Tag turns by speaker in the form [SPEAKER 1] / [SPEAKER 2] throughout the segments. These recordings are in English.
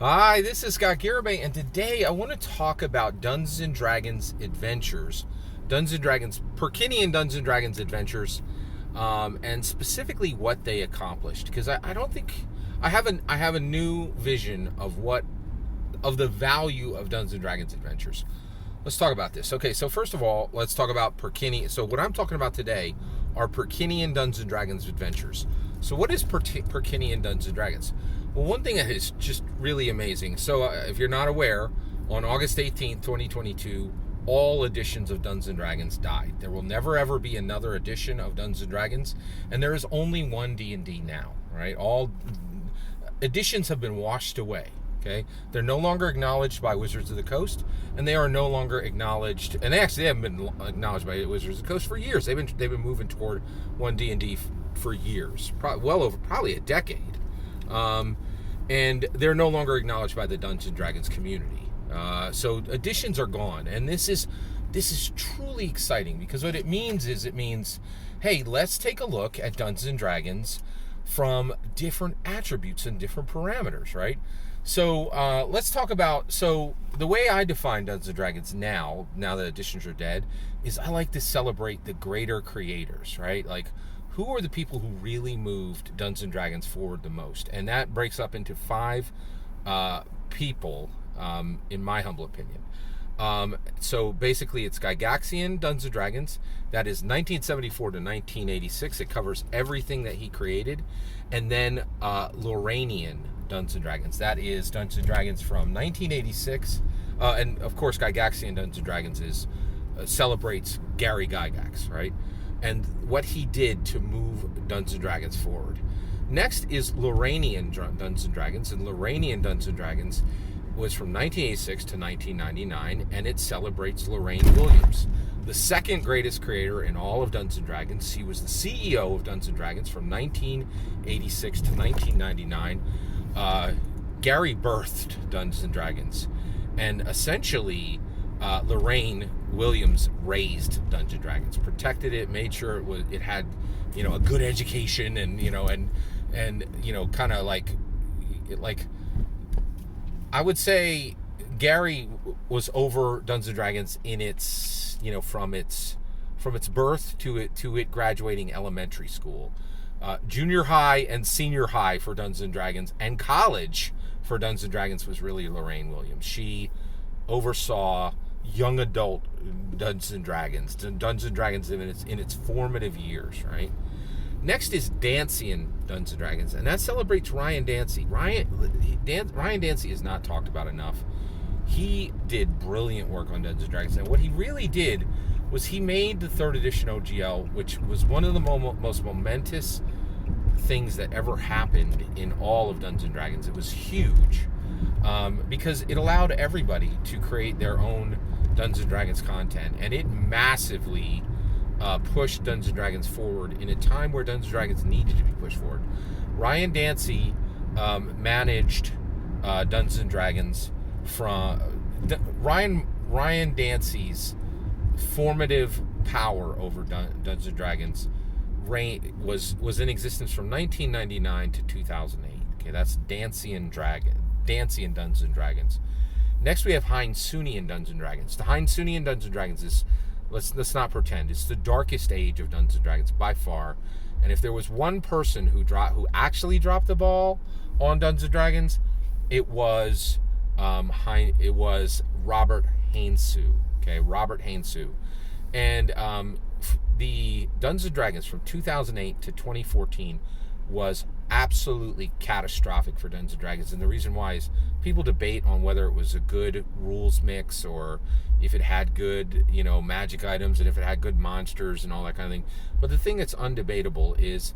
[SPEAKER 1] Hi, this is Garibay, and today I want to talk about Dungeons and Dragons Adventures, Dungeons and Dragons, Perkinian Dungeons and Dragons Adventures, and specifically what they accomplished. Because I don't think I have a new vision of the value of Dungeons and Dragons Adventures. Let's talk about this. Okay, so first of all, let's talk about Perkinian. So what I'm talking about today are Perkinian Dungeons and Dragons Adventures. So what is Perkinian Dungeons and Dragons? Well, one thing that is just really amazing. So if you're not aware, on August 18th, 2022, all editions of Dungeons and Dragons died. There will never ever be another edition of Dungeons and Dragons, and there is only one D&D now, right? All editions have been washed away. Okay, they're no longer acknowledged by Wizards of the Coast, and they are no longer acknowledged. And they haven't been acknowledged by Wizards of the Coast for years. They've been moving toward one D&D for years, probably a decade. And they're no longer acknowledged by the Dungeons and Dragons community. So editions are gone, and this is truly exciting, because what it means, hey, let's take a look at Dungeons and Dragons from different attributes and different parameters, right? So let's talk about, so the way I define Dungeons & Dragons now that editions are dead, is I like to celebrate the greater creators, right? Like, who are the people who really moved Dungeons & Dragons forward the most? And that breaks up into five people, in my humble opinion. So basically it's Gygaxian Dungeons & Dragons. That is 1974 to 1986. It covers everything that he created. And then Lorrainian Dungeons & Dragons. That is Dungeons & Dragons from 1986. And of course, Gygaxian Dungeons & Dragons celebrates Gary Gygax, right? And what he did to move Dungeons & Dragons forward. Next is Lorrainian Dungeons & Dragons. And Lorrainian Dungeons & Dragons was from 1986 to 1999, and it celebrates Lorraine Williams, the second greatest creator in all of Dungeons & Dragons. He was the CEO of Dungeons & Dragons from 1986 to 1999. Gary birthed Dungeons & Dragons, and essentially Lorraine Williams raised Dungeons & Dragons, protected it, made sure it had a good education, and kind of like I would say Gary was over Dungeons & Dragons in its, from its birth to it graduating elementary school, junior high and senior high for Dungeons & Dragons, and college for Dungeons & Dragons was really Lorraine Williams. She oversaw young adult Dungeons & Dragons in its formative years, right? Next is Dancian Dungeons & Dragons, and that celebrates Ryan Dancey. Ryan Dancey is not talked about enough. He did brilliant work on Dungeons & Dragons, and what he really did was he made the 3rd edition OGL, which was one of the most momentous things that ever happened in all of Dungeons & Dragons. It was huge, because it allowed everybody to create their own Dungeons & Dragons content, and it massively pushed Dungeons & Dragons forward in a time where Dungeons & Dragons needed to be pushed forward. Ryan Dancey managed Dungeons & Dragons from Ryan Dancey's formative power over Dungeons & Dragons was in existence from 1999 to 2008. Okay, that's Dancian Dungeons & Dragons. Next, we have Heinsoonian Dungeons & Dragons. The Heinsoonian Dungeons & Dragons is, let's not pretend, it's the darkest age of Dungeons & Dragons by far. And if there was one person who actually dropped the ball on Dungeons & Dragons, it was Robert Hainsou. Okay, Robert Hainsou. And the Dungeons & Dragons from 2008 to 2014 was absolutely catastrophic for Dungeons & Dragons, and the reason why is people debate on whether it was a good rules mix, or if it had good, magic items, and if it had good monsters and all that kind of thing. But the thing that's undebatable is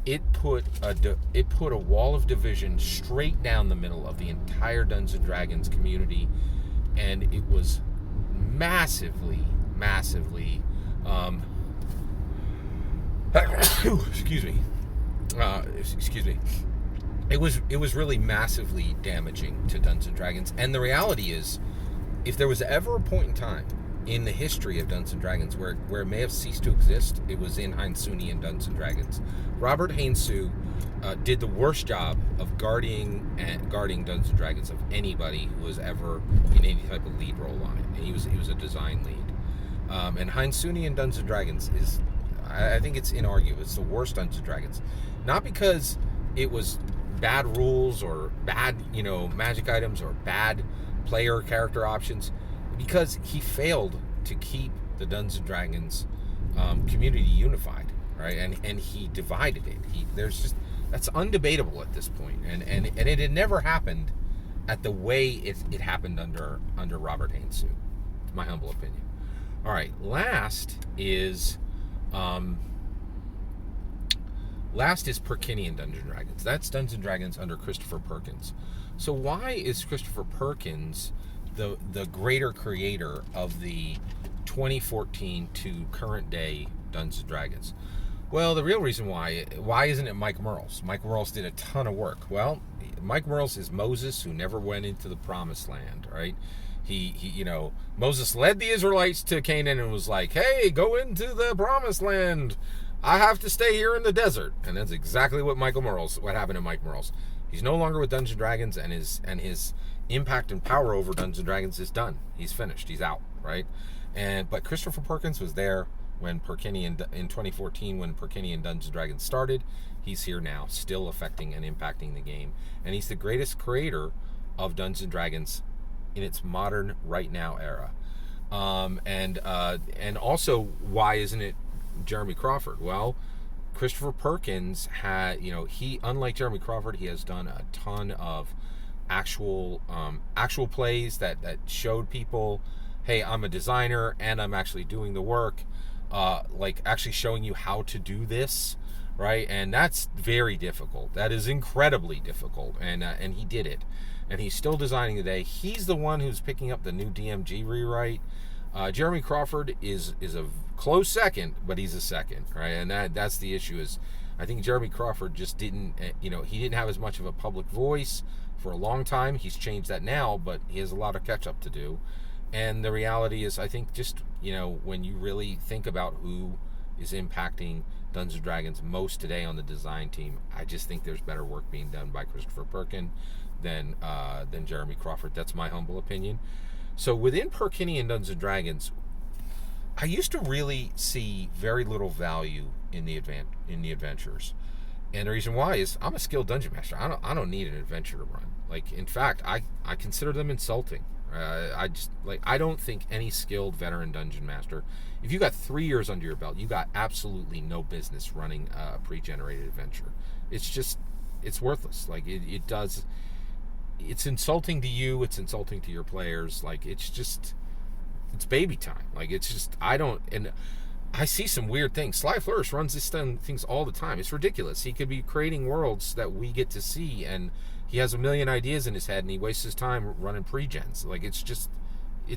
[SPEAKER 1] it put a wall of division straight down the middle of the entire Dungeons & Dragons community, and it was massively excuse me. It was really massively damaging to Dungeons & Dragons. And the reality is, if there was ever a point in time in the history of Dungeons and Dragons where it may have ceased to exist. It was in Heinsoonian Dungeons and Dragons. Robert Hainsou did the worst job of guarding Dungeons and Dragons of anybody who was ever in any type of lead role line. And he was a design lead. And Heinsoonian Dungeons and Dragons is, I think it's inarguable, it's the worst Dungeons and Dragons. Not because it was bad rules or bad, magic items or bad player character options, because he failed to keep the Dungeons and Dragons community unified, right? And he divided it. That's undebatable at this point, and it had never happened at the way it happened under Robert Hainsou. It's my humble opinion. All right, last is Perkinian Dungeons and Dragons. That's Dungeons and Dragons under Christopher Perkins. So why is Christopher Perkins the greater creator of the 2014 to current day Dungeons and Dragons? Well, the real reason why isn't it Mike Mearls? Mike Mearls did a ton of work. Well, Mike Mearls is Moses who never went into the promised land, right? He Moses led the Israelites to Canaan and was like, hey, go into the promised land. I have to stay here in the desert. And that's exactly what what happened to Mike Mearls. He's no longer with Dungeons and Dragons, and his impact and power over Dungeons and Dragons is done. He's finished. He's out, right? But Christopher Perkins was there when Perkinian in 2014 when Perkinian Dungeons and Dragons started. He's here now, still affecting and impacting the game, and he's the greatest creator of Dungeons and Dragons in its modern right now era. And also, why isn't it Jeremy Crawford? Well, Christopher Perkins had, he, unlike Jeremy Crawford, he has done a ton of actual plays that showed people, hey, I'm a designer and I'm actually doing the work, like actually showing you how to do this, right? And that's very difficult. That is incredibly difficult, and he did it, and he's still designing today. He's the one who's picking up the new DMG rewrite. Jeremy Crawford is a close second, but he's a second, right? And that's the issue. Is I think Jeremy Crawford just didn't, he didn't have as much of a public voice for a long time. He's changed that now, but he has a lot of catch up to do. And the reality is, I think just, when you really think about who is impacting Dungeons and Dragons most today on the design team, I just think there's better work being done by Christopher Perkin than Jeremy Crawford. That's my humble opinion. So within Perkinian Dungeons and Dragons, I used to really see very little value in the adventures, and the reason why is I'm a skilled dungeon master. I don't need an adventure to run. Like, in fact, I consider them insulting. I don't think any skilled veteran dungeon master, if you got 3 years under your belt, you got absolutely no business running a pre-generated adventure. It's worthless. Like, it's insulting to you, it's insulting to your players. Like, it's baby time. Like, I see some weird things. Sly Flourish runs these things all the time. It's ridiculous. He could be creating worlds that we get to see, and he has a million ideas in his head, and he wastes his time running pre-gens. Like, it's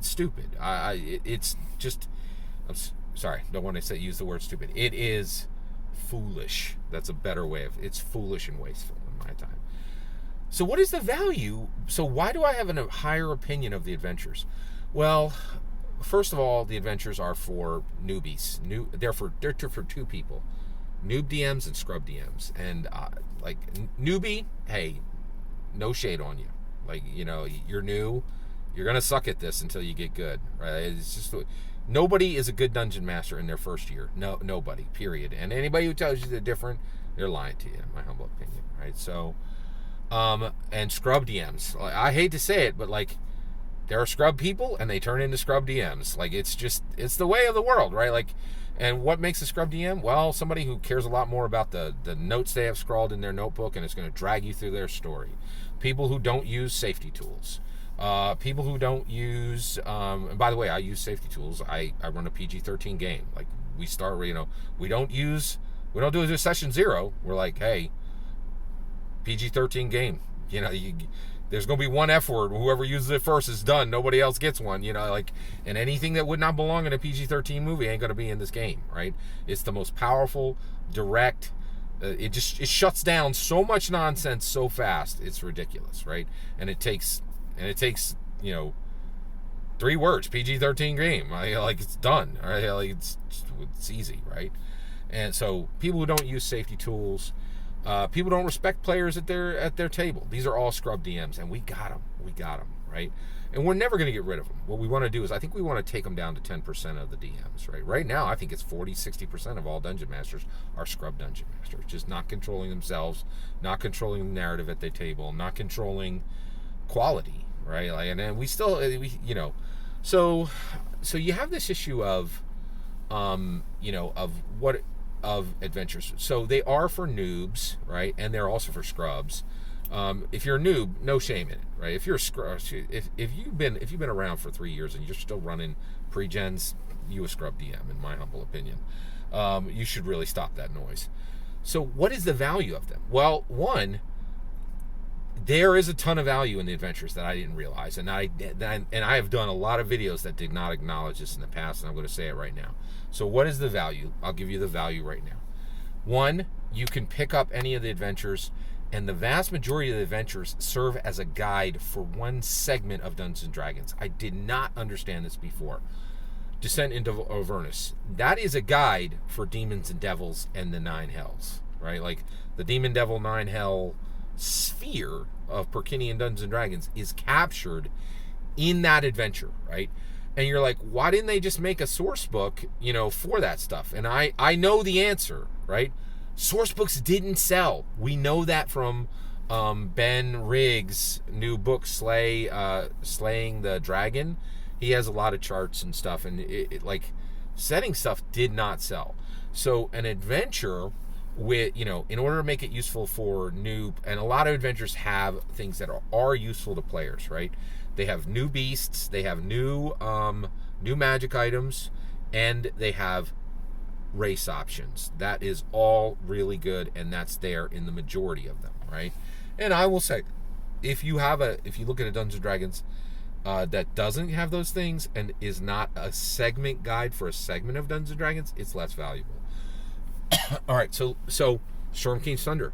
[SPEAKER 1] stupid. I'm sorry, don't want to use the word stupid. It is foolish. That's a better way of, it's foolish and wasteful in my time. So what is the value? So why do I have a higher opinion of the adventures? Well, first of all, the adventures are for newbies. They're for two people, noob DMs and scrub DMs. And like, newbie, hey, no shade on you. Like, you're new, you're gonna suck at this until you get good, right? It's just, nobody is a good dungeon master in their first year. No, nobody, period. And anybody who tells you they're different, they're lying to you, in my humble opinion, right? So, and scrub DMs. I hate to say it, but like, there are scrub people and they turn into scrub DMs. Like, it's the way of the world, right? Like, and what makes a scrub DM? Well, somebody who cares a lot more about the notes they have scrawled in their notebook, and it's going to drag you through their story. People who don't use safety tools. People who don't use, and by the way, I use safety tools. I run a PG-13 game. Like, we don't do a session 0. We're like, hey, PG-13 game. There's going to be one F word. Whoever uses it first is done. Nobody else gets one. And anything that would not belong in a PG-13 movie ain't going to be in this game, right? It's the most powerful, direct. It shuts down so much nonsense so fast. It's ridiculous, right? And it takes 3 words, PG-13 game. Like it's done. Right? Like it's easy, right? And so people who don't use safety tools, people don't respect players at their table. These are all scrub DMs, and we got them, right? And we're never going to get rid of them. What we want to do is, I think we want to take them down to 10% of the DMs, right? Right now, I think it's 40-60% of all dungeon masters are scrub dungeon masters, just not controlling themselves, not controlling the narrative at their table, not controlling quality, right? Like, and then we still, so you have this issue of, of adventures. So they are for noobs, right? And they're also for scrubs. If you're a noob, no shame in it, right? If you're a scrub, if you've been around for 3 years and you're still running pre-gens, you a scrub DM, in my humble opinion. You should really stop that noise. So what is the value of them? Well, one, there is a ton of value in the adventures that I didn't realize, and I have done a lot of videos that did not acknowledge this in the past, and I'm going to say it right now. So what is the value? I'll give you the value right now. One, you can pick up any of the adventures, and the vast majority of the adventures serve as a guide for one segment of Dungeons & Dragons. I did not understand this before. Descent into Avernus. That is a guide for demons and devils and the 9 hells, right? Like the demon, devil, 9 hell sphere of Perkinian Dungeons & Dragons is captured in that adventure, right? And you're like, why didn't they just make a source book, for that stuff? And I know the answer, right? Source books didn't sell. We know that from Ben Riggs' new book, Slaying the Dragon. He has a lot of charts and stuff, and it setting stuff did not sell. So an adventure with, in order to make it useful for new, and a lot of adventures have things that are useful to players, right? They have new beasts, they have new magic items, and they have race options. That is all really good, and that's there in the majority of them, right? And I will say, if you look at a Dungeons & Dragons that doesn't have those things and is not a segment guide for a segment of Dungeons & Dragons, it's less valuable. All right, so Storm King's Thunder.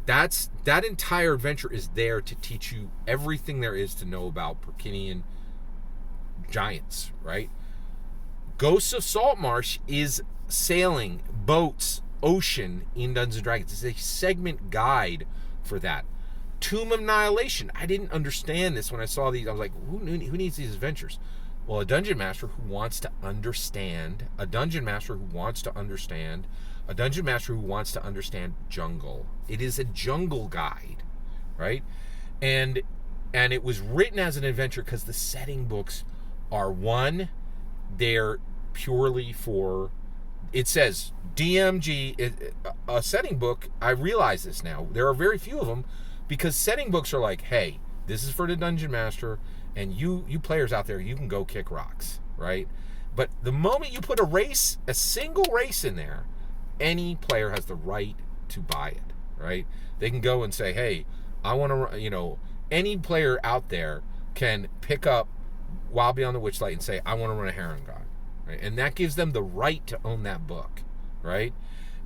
[SPEAKER 1] That entire adventure is there to teach you everything there is to know about Perkinian giants, right? Ghosts of Saltmarsh is sailing, boats, ocean in Dungeons & Dragons. It's a segment guide for that. Tomb of Annihilation. I didn't understand this when I saw these. I was like, who needs these adventures? Well, a dungeon master who wants to understand, a dungeon master who wants to understand jungle. It is a jungle guide, right? And it was written as an adventure because the setting books are, one, they're purely for, it says DMG, a setting book. I realize this now. There are very few of them because setting books are like, hey, this is for the dungeon master, and you players out there, you can go kick rocks, right? But the moment you put a single race in there, any player has the right to buy it, right? They can go and say, hey, I want to, any player out there can pick up Wild Beyond the Witchlight and say, I want to run a Heron God, right? And that gives them the right to own that book, right?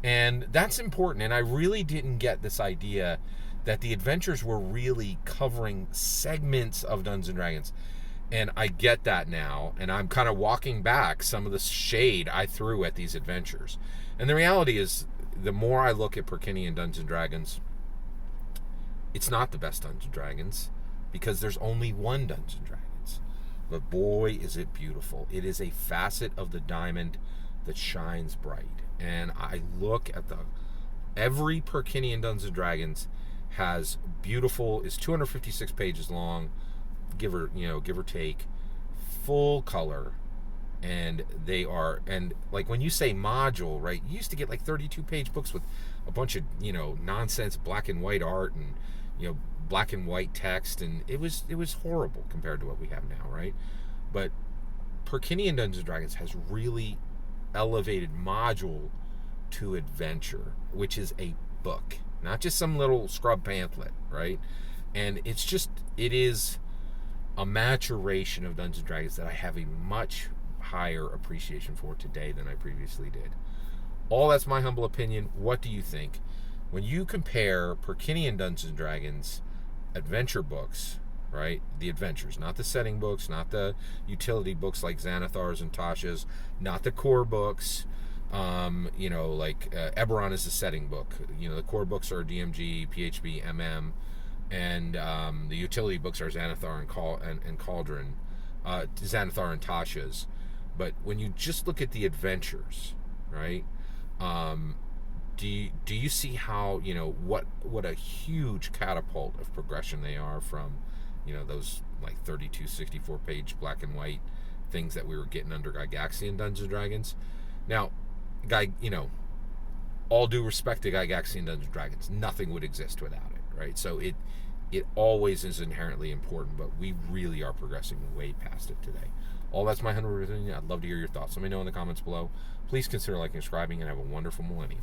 [SPEAKER 1] And that's important. And I really didn't get this idea that the adventures were really covering segments of Dungeons & Dragons. And I get that now, and I'm kind of walking back some of the shade I threw at these adventures. And the reality is, the more I look at Perkinian Dungeons & Dragons, it's not the best Dungeons & Dragons, because there's only one Dungeons & Dragons. But boy, is it beautiful. It is a facet of the diamond that shines bright. And I look at every Perkinian Dungeons & Dragons has beautiful, is 256 pages long, give or take, full color, and they are, and like when you say module, right, you used to get like 32-page books with a bunch of nonsense black and white art and black and white text, and it was horrible compared to what we have now, right? But Perkinian Dungeons & Dragons has really elevated module to adventure, which is a book, not just some little scrub pamphlet, right? And it is a maturation of Dungeons & Dragons that I have a much higher appreciation for today than I previously did. All that's my humble opinion. What do you think? When you compare Perkinian Dungeons & Dragons adventure books right? The adventures, not the setting books, not the utility books like Xanathar's and Tasha's, not the core books. Like Eberron is the setting book. The core books are DMG, PHB, MM, and the utility books are Xanathar and Cauldron, Xanathar and Tasha's. But when you just look at the adventures, right? Do you see how what a huge catapult of progression they are from those like 32, 64 page black and white things that we were getting under Gygaxian Dungeons and Dragons. Now, all due respect to Gygaxian Dungeons and Dragons, nothing would exist without it, right? So it always is inherently important, but we really are progressing way past it today. All that's my 100 opinion. I'd love to hear your thoughts. Let me know in the comments below. Please consider liking and subscribing, and have a wonderful millennium.